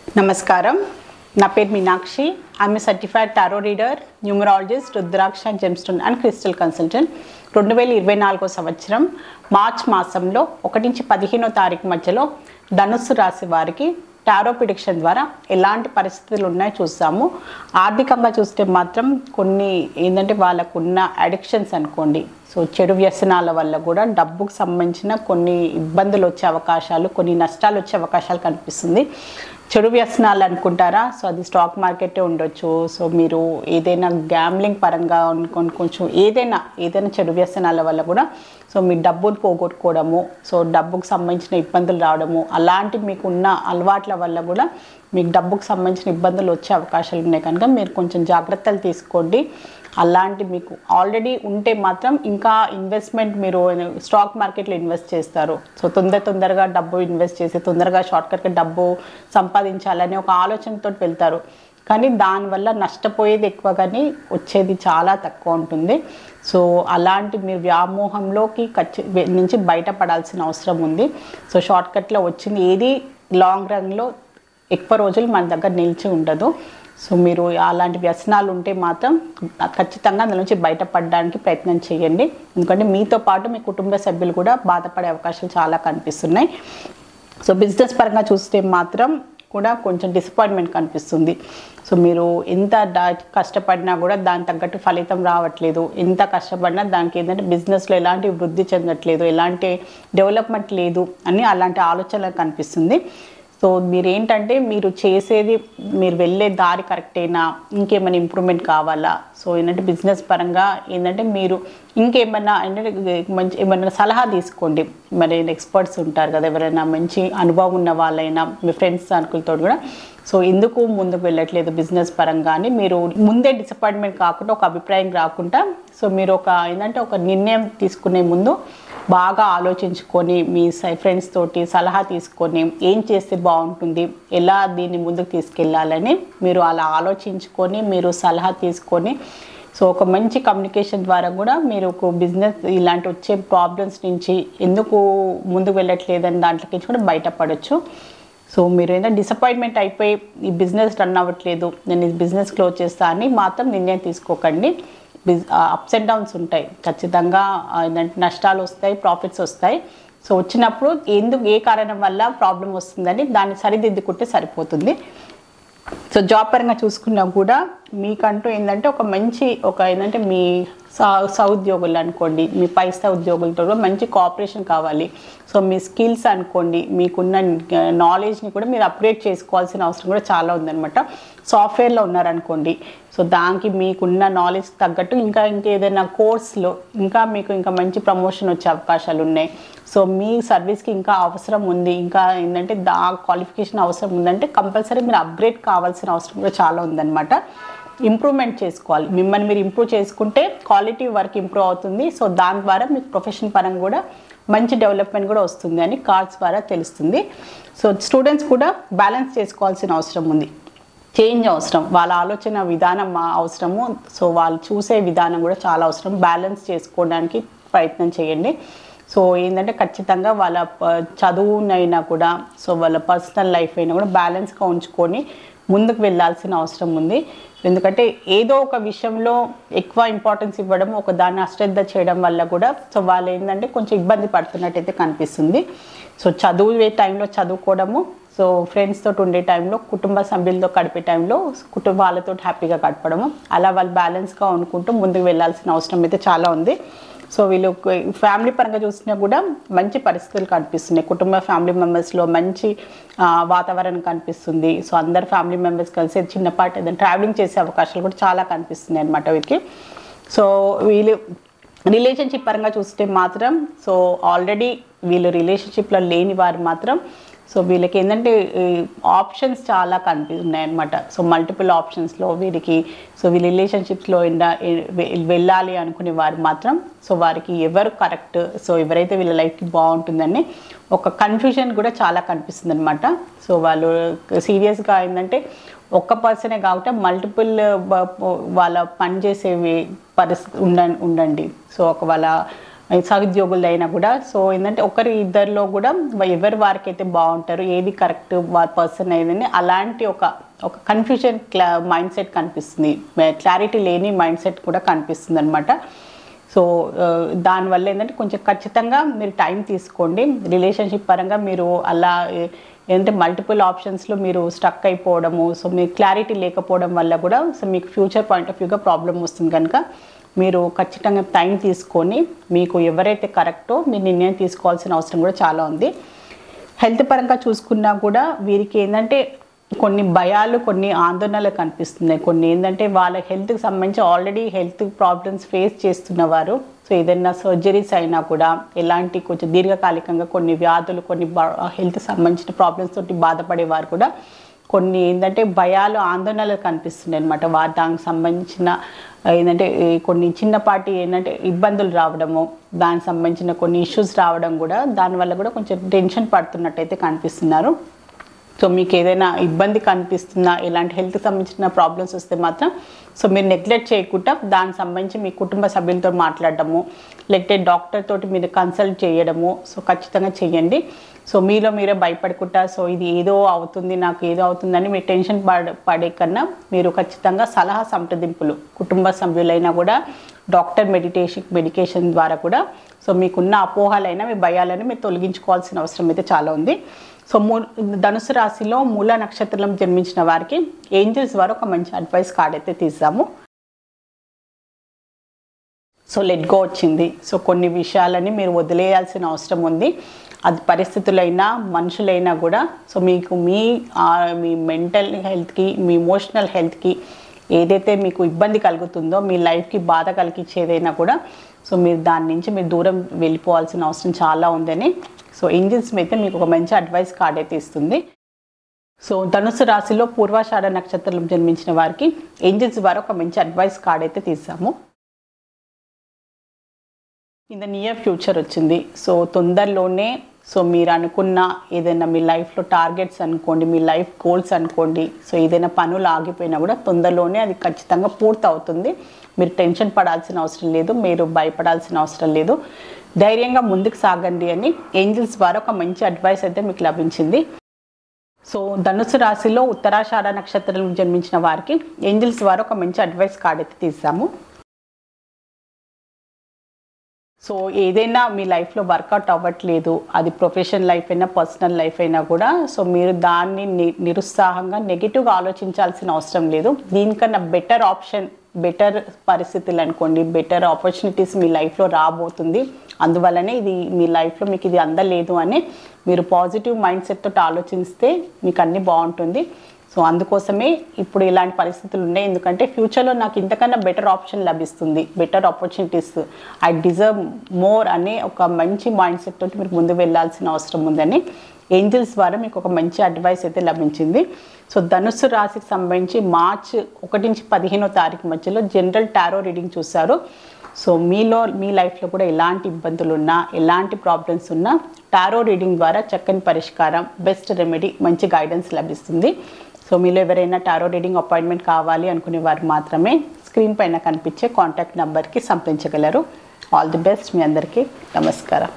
నమస్కారం. నా పేరు Meenakshi. I'm certified tarot reader, numerologist, rudraksha, gemstone and crystal consultant. 2024 సంవత్సరం మార్చ్ మాసంలో 1 నుంచి 15వ తారీఖు మధ్యలో ధనుస్సు రాశి వారికి టారో ప్రిడిక్షన్ ద్వారా ఎలాంటి పరిస్థితులు ఉన్నాయో చూస్తాము. ఆర్థికంగా చూస్తే మాత్రం కొన్ని ఏంటంటే వాళ్ళకున్న అడిక్షన్స్ అనుకోండి, సో చెడు వ్యసనాల వల్ల కూడా డబ్బుకు సంబంధించిన కొన్ని ఇబ్బందులు వచ్చే అవకాశాలు, కొన్ని నష్టాలు వచ్చే అవకాశాలు కనిపిస్తుంది. చెడు వ్యసనాలు అనుకుంటారా? సో అది స్టాక్ మార్కెటే ఉండొచ్చు. సో మీరు ఏదైనా గ్యాంబ్లింగ్ పరంగా కొంచెం ఏదైనా చెడు వ్యసనాల వల్ల కూడా సో మీ డబ్బును పోగొట్టుకోవడము, సో డబ్బుకు సంబంధించిన ఇబ్బందులు రావడము, అలాంటి మీకున్న అలవాట్ల వల్ల కూడా మీకు డబ్బుకు సంబంధించిన ఇబ్బందులు వచ్చే అవకాశాలు ఉన్నాయి. కనుక మీరు కొంచెం జాగ్రత్తలు తీసుకోండి. అలాంటి మీకు ఆల్రెడీ ఉంటే మాత్రం ఇంకా ఇన్వెస్ట్మెంట్ మీరు స్టాక్ మార్కెట్లో ఇన్వెస్ట్ చేస్తారు. సో తొందరగా డబ్బు ఇన్వెస్ట్ చేసి తొందరగా షార్ట్కట్గా డబ్బు సంపాదించాలని ఒక ఆలోచనతో వెళ్తారు. కానీ దానివల్ల నష్టపోయేది ఎక్కువ కానీ వచ్చేది చాలా తక్కువ ఉంటుంది. సో అలాంటి మీరు వ్యామోహంలోకి నుంచి బయటపడాల్సిన అవసరం ఉంది. సో షార్ట్కట్లో వచ్చింది ఏది లాంగ్ రన్లో ఎక్కువ రోజులు మన దగ్గర నిలిచి ఉండదు. సో మీరు అలాంటి వ్యసనాలు ఉంటే మాత్రం ఖచ్చితంగా అందులో నుంచి బయటపడడానికి ప్రయత్నం చేయండి. ఎందుకంటే మీతో పాటు మీ కుటుంబ సభ్యులు కూడా బాధపడే అవకాశాలు చాలా కనిపిస్తున్నాయి. సో బిజినెస్ పరంగా చూస్తే మాత్రం కూడా కొంచెం డిసప్పాయింట్మెంట్ కనిపిస్తుంది. సో మీరు ఎంత కష్టపడినా కూడా దాని తగ్గట్టు ఫలితం రావట్లేదు. ఎంత కష్టపడినా దానికి ఏంటంటే బిజినెస్లో ఎలాంటి వృద్ధి చెందట్లేదు, ఎలాంటి డెవలప్మెంట్ లేదు అని అలాంటి ఆలోచనలు కనిపిస్తుంది. సో మీరేంటంటే మీరు చేసేది, మీరు వెళ్ళే దారి కరెక్టేనా, ఇంకేమైనా ఇంప్రూవ్మెంట్ కావాలా? సో ఏంటంటే బిజినెస్ పరంగా ఏంటంటే మీరు ఇంకేమైనా ఏంటంటే మంచి ఏమైనా సలహా తీసుకోండి. మరి ఎక్స్పర్ట్స్ ఉంటారు కదా, ఎవరైనా మంచి అనుభవం ఉన్న వాళ్ళైనా మీ ఫ్రెండ్స్ సర్కిల్తో కూడా సో ఎందుకు ముందుకు వెళ్ళట్లేదు బిజినెస్ పరంగా అని మీరు ముందే డిసప్పాయింట్మెంట్ కాకుండా, ఒక అభిప్రాయం రాకుండా సో మీరు ఏంటంటే ఒక నిర్ణయం తీసుకునే ముందు బాగా ఆలోచించుకొని మీ ఫ్రెండ్స్ తోటి సలహా తీసుకొని ఏం చేస్తే బాగుంటుంది, ఎలా దీన్ని ముందుకు తీసుకెళ్ళాలని మీరు అలా ఆలోచించుకొని మీరు సలహా తీసుకొని సో ఒక మంచి కమ్యూనికేషన్ ద్వారా కూడా మీరు ఒక బిజినెస్ ఇలాంటి వచ్చే ప్రాబ్లమ్స్ నుంచి ఎందుకు ముందుకు వెళ్ళట్లేదని దాంట్లోకి కూడా బయటపడవచ్చు. సో మీరు ఏదైనా డిసప్పాయింట్మెంట్ అయిపోయి ఈ బిజినెస్ రన్ అవ్వట్లేదు, నేను ఈ బిజినెస్ క్లోజ్ చేస్తా అని మాత్రం నిర్ణయం తీసుకోకండి. అప్స్ అండ్ డౌన్స్ ఉంటాయి ఖచ్చితంగా. ఏంటంటే నష్టాలు వస్తాయి, ప్రాఫిట్స్ వస్తాయి. సో వచ్చినప్పుడు ఏ కారణం వల్ల ప్రాబ్లం వస్తుందని దాన్ని సరిదిద్దుకుంటే సరిపోతుంది. సో జాబ్ పరంగా చూసుకున్నా కూడా మీకంటూ ఏంటంటే ఏంటంటే మీ సహోద్యోగులు అనుకోండి, మీ పై ఉద్యోగులతో కూడా మంచి కోఆపరేషన్ కావాలి. సో మీ స్కిల్స్ అనుకోండి, మీకున్న నాలెడ్జ్ని కూడా మీరు అప్గ్రేడ్ చేసుకోవాల్సిన అవసరం కూడా చాలా ఉందన్నమాట. సాఫ్ట్వేర్లో ఉన్నారనుకోండి, సో దానికి మీకున్న నాలెడ్జ్ తగ్గట్టు ఇంకేదైనా కోర్స్లో ఇంకా మంచి ప్రమోషన్ వచ్చే అవకాశాలు ఉన్నాయి. సో మీ సర్వీస్కి ఇంకా అవసరం ఉంది, ఇంకా ఏంటంటే క్వాలిఫికేషన్ అవసరం ఉందంటే కంపల్సరీ మీరు అప్గ్రేడ్ కావాల్సిన అవసరం కూడా చాలా ఉందన్నమాట. ఇంప్రూవ్మెంట్ చేసుకోవాలి. మిమ్మల్ని మీరు ఇంప్రూవ్ చేసుకుంటే క్వాలిటీ వర్క్ ఇంప్రూవ్ అవుతుంది. సో దాని ద్వారా మీకు ప్రొఫెషన్ పరంగా కూడా మంచి డెవలప్మెంట్ కూడా వస్తుంది అని కార్డ్స్ ద్వారా తెలుస్తుంది. సో స్టూడెంట్స్ కూడా బ్యాలెన్స్ చేసుకోవాల్సిన అవసరం ఉంది, చేంజ్ అవసరం, వాళ్ళ ఆలోచన విధానం అవసరము. సో వాళ్ళు చూసే విధానం కూడా చాలా అవసరం. బ్యాలెన్స్ చేసుకోవడానికి ప్రయత్నం చేయండి. సో ఏంటంటే ఖచ్చితంగా వాళ్ళ చదువునైనా కూడా సో వాళ్ళ పర్సనల్ లైఫ్ అయినా కూడా బ్యాలెన్స్గా ఉంచుకొని ముందుకు వెళ్ళాల్సిన అవసరం ఉంది. ఎందుకంటే ఏదో ఒక విషయంలో ఎక్కువ ఇంపార్టెన్స్ ఇవ్వడం, ఒక దాన్ని అశ్రద్ధ చేయడం వల్ల కూడా సో వాళ్ళు ఏంటంటే కొంచెం ఇబ్బంది పడుతున్నట్టయితే కనిపిస్తుంది. సో చదువుే టైంలో చదువుకోవడము, సో ఫ్రెండ్స్ తోటి ఉండే టైంలో, కుటుంబ సభ్యులతో గడిపే టైంలో వాళ్ళతో హ్యాపీగా గడపడము, అలా వాళ్ళు బ్యాలెన్స్గా అనుకుంటూ ముందుకు వెళ్ళాల్సిన అవసరం అయితే చాలా ఉంది. సో వీళ్ళు ఫ్యామిలీ పరంగా చూసినా కూడా మంచి పరిస్థితులు కనిపిస్తున్నాయి. కుటుంబ ఫ్యామిలీ మెంబర్స్లో మంచి వాతావరణం కనిపిస్తుంది. సో అందరు ఫ్యామిలీ మెంబర్స్ కలిసి చిన్నపాటి ఏదైనా ట్రావెలింగ్ చేసే అవకాశాలు కూడా చాలా కనిపిస్తున్నాయి అన్నమాట వీరికి. సో వీళ్ళు రిలేషన్షిప్ పరంగా చూస్తే మాత్రం సో ఆల్రెడీ వీళ్ళు రిలేషన్షిప్లో లేని వారు మాత్రం సో వీళ్ళకి ఏంటంటే ఆప్షన్స్ చాలా కనిపిస్తున్నాయి అన్నమాట. సో మల్టిపుల్ ఆప్షన్స్లో వీరికి సో వీళ్ళ రిలేషన్షిప్స్లో వెళ్ళాలి అనుకునే వారు మాత్రం సో వారికి ఎవరు కరెక్ట్, సో ఎవరైతే వీళ్ళ లైఫ్కి బాగుంటుందని ఒక కన్ఫ్యూజన్ కూడా చాలా కనిపిస్తుంది అనమాట. సో వాళ్ళు సీరియస్గా ఏంటంటే ఒక్క పర్సనే కాకుండా మల్టిపుల్ వాళ్ళ పనిచేసేవి పరిస్థితి ఉండండి. సో వాళ్ళ సహోద్యోగులైనా కూడా. సో ఏంటంటే ఒకరి ఇద్దరిలో కూడా ఎవరి వారికైతే బాగుంటారు, ఏది కరెక్ట్ వారి పర్సన్ ఏదని అలాంటి ఒక కన్ఫ్యూజన్ మైండ్ సెట్ కనిపిస్తుంది, క్లారిటీ లేని మైండ్ సెట్ కూడా కనిపిస్తుంది అనమాట. సో దానివల్ల ఏంటంటే కొంచెం ఖచ్చితంగా మీరు టైం తీసుకోండి. రిలేషన్షిప్ పరంగా మీరు అలా ఏంటంటే మల్టిపుల్ ఆప్షన్స్లో మీరు స్టక్ అయిపోవడము, సో మీకు క్లారిటీ లేకపోవడం వల్ల కూడా సో మీకు ఫ్యూచర్ పాయింట్ ఆఫ్ వ్యూగా ప్రాబ్లం వస్తుంది. కనుక మీరు ఖచ్చితంగా టైం తీసుకొని మీకు ఎవరైతే కరెక్టో మీరు నిర్ణయం తీసుకోవాల్సిన అవసరం కూడా చాలా ఉంది. హెల్త్ పరంగా చూసుకున్నా కూడా వీరికి ఏంటంటే కొన్ని భయాలు, కొన్ని ఆందోళనలు కనిపిస్తున్నాయి. కొన్ని ఏంటంటే వాళ్ళ హెల్త్కి సంబంధించి ఆల్రెడీ హెల్త్ ప్రాబ్లమ్స్ ఫేస్ చేస్తున్నవారు, సో ఏదైనా సర్జరీస్ అయినా కూడా ఎలాంటి కొంచెం దీర్ఘకాలికంగా కొన్ని వ్యాధులు, కొన్ని హెల్త్ సంబంధించిన ప్రాబ్లమ్స్ తోటి బాధపడేవారు కూడా కొన్ని ఏంటంటే భయాలు, ఆందోళనలు కనిపిస్తున్నాయి అనమాట. దానికి సంబంధించిన ఏంటంటే కొన్ని చిన్నపాటి ఏంటంటే ఇబ్బందులు రావడము, దానికి సంబంధించిన కొన్ని ఇష్యూస్ రావడం కూడా దానివల్ల కూడా కొంచెం టెన్షన్ పడుతున్నట్టయితే కనిపిస్తున్నారు. సో మీకు ఏదైనా ఇబ్బంది కనిపిస్తున్నా, ఇలాంటి హెల్త్కి సంబంధించిన ప్రాబ్లమ్స్ వస్తే మాత్రం సో మీరు నెగ్లెక్ట్ చేయకుండా దానికి సంబంధించి మీ కుటుంబ సభ్యులతో మాట్లాడడము, లేకపోతే డాక్టర్ తోటి మీరు కన్సల్ట్ చేయడము సో ఖచ్చితంగా చేయండి. సో మీలో మీరే భయపడకుండా సో ఇది ఏదో అవుతుంది, నాకు ఏదో అవుతుందని మీరు టెన్షన్ పడే కన్నా మీరు ఖచ్చితంగా సలహా సంప్రదింపులు కుటుంబ సభ్యులైనా కూడా డాక్టర్ మెడికేషన్ ద్వారా కూడా సో మీకున్న అపోహలైనా మీ భయాలైనా మీరు తొలగించుకోవాల్సిన అవసరం అయితే చాలా ఉంది. సో ధనుసు రాశిలో మూల నక్షత్రం జన్మించిన వారికి ఏంజల్స్ ద్వారా ఒక మంచి అడ్వైస్ కార్డ్ అయితే తీసాము. సో లెట్ గో వచ్చింది. సో కొన్ని విషయాలని మీరు వదిలేయాల్సిన అవసరం ఉంది. అది పరిస్థితులైనా మనుషులైనా కూడా సో మీకు మీ మెంటల్ హెల్త్కి, మీ ఇమోషనల్ హెల్త్కి ఏదైతే మీకు ఇబ్బంది కలుగుతుందో, మీ లైఫ్కి బాధ కలిగించేదైనా కూడా సో మీరు దాని నుంచి మీరు దూరం వెళ్ళిపోవాల్సిన అవసరం చాలా ఉందని సో ఏంజల్స్ అయితే మీకు ఒక మంచి అడ్వైస్ కార్డ్ అయితే ఇస్తుంది. సో ధనుసు రాశిలో పూర్వాషాఢ నక్షత్రం జన్మించిన వారికి ఏంజల్స్ ద్వారా ఒక మంచి అడ్వైస్ కార్డ్ అయితే తీసాము. ఇన్ ద నియర్ ఫ్యూచర్ వచ్చింది. సో తొందరలోనే సో మీరు అనుకున్న ఏదైనా మీ లైఫ్లో టార్గెట్స్ అనుకోండి, మీ లైఫ్ గోల్స్ అనుకోండి, సో ఏదైనా పనులు ఆగిపోయినా కూడా తొందరలోనే అది ఖచ్చితంగా పూర్తి అవుతుంది. మీరు టెన్షన్ పడాల్సిన అవసరం లేదు, మీరు భయపడాల్సిన అవసరం లేదు. ధైర్యంగా ముందుకు సాగండి అని ఏంజల్స్ ద్వారా ఒక మంచి అడ్వైస్ అయితే మీకు లభించింది. సో ధనుసు రాశిలో ఉత్తరాషాఢ నక్షత్రం జన్మించిన వారికి ఏంజల్స్ ద్వారా ఒక మంచి అడ్వైస్ కార్డ్ అయితే తీసాము. సో ఏదైనా మీ లైఫ్లో వర్కౌట్ అవ్వట్లేదు, అది ప్రొఫెషనల్ లైఫ్ అయినా పర్సనల్ లైఫ్ అయినా కూడా సో మీరు దాన్ని నిరుత్సాహంగా నెగిటివ్గా ఆలోచించాల్సిన అవసరం లేదు. దీనికన్నా బెటర్ ఆప్షన్, బెటర్ పరిస్థితులు అనుకోండి, బెటర్ ఆపర్చునిటీస్ మీ లైఫ్లో రాబోతుంది. అందువల్లనే ఇది మీ లైఫ్లో మీకు ఇది అందలేదు అని మీరు పాజిటివ్ మైండ్ సెట్ తోటి ఆలోచిస్తే మీకు అన్నీ బాగుంటుంది. సో అందుకోసమే ఇప్పుడు ఇలాంటి పరిస్థితులు ఉన్నాయి. ఎందుకంటే ఫ్యూచర్లో నాకు ఇంతకన్నా బెటర్ ఆప్షన్ లభిస్తుంది, better opportunities, I deserve more అనే ఒక మంచి మైండ్ సెట్ తోటి మీరు ముందు వెళ్ళాల్సిన అవసరం ఉందని ఏంజల్స్ ద్వారా మీకు ఒక మంచి అడ్వైస్ అయితే లభించింది. సో ధనుస్సు రాశికి సంబంధించి మార్చి 1 నుంచి 15వ తారీఖు మధ్యలో జనరల్ టారో రీడింగ్ చూశారు. సో మీ లైఫ్లో కూడా ఎలాంటి ఇబ్బందులు ఉన్నా, ఎలాంటి ప్రాబ్లమ్స్ ఉన్నా టారో రీడింగ్ ద్వారా చక్కని పరిష్కారం, బెస్ట్ రెమెడీ, మంచి గైడెన్స్ లభిస్తుంది. సో మీలో ఎవరైనా టారో రీడింగ్ అపాయింట్మెంట్ కావాలి అనుకునే వారు మాత్రమే స్క్రీన్ పైన కనిపించే కాంటాక్ట్ నెంబర్కి సంప్రదించగలరు. All the best. మీ అందరికీ నమస్కారం.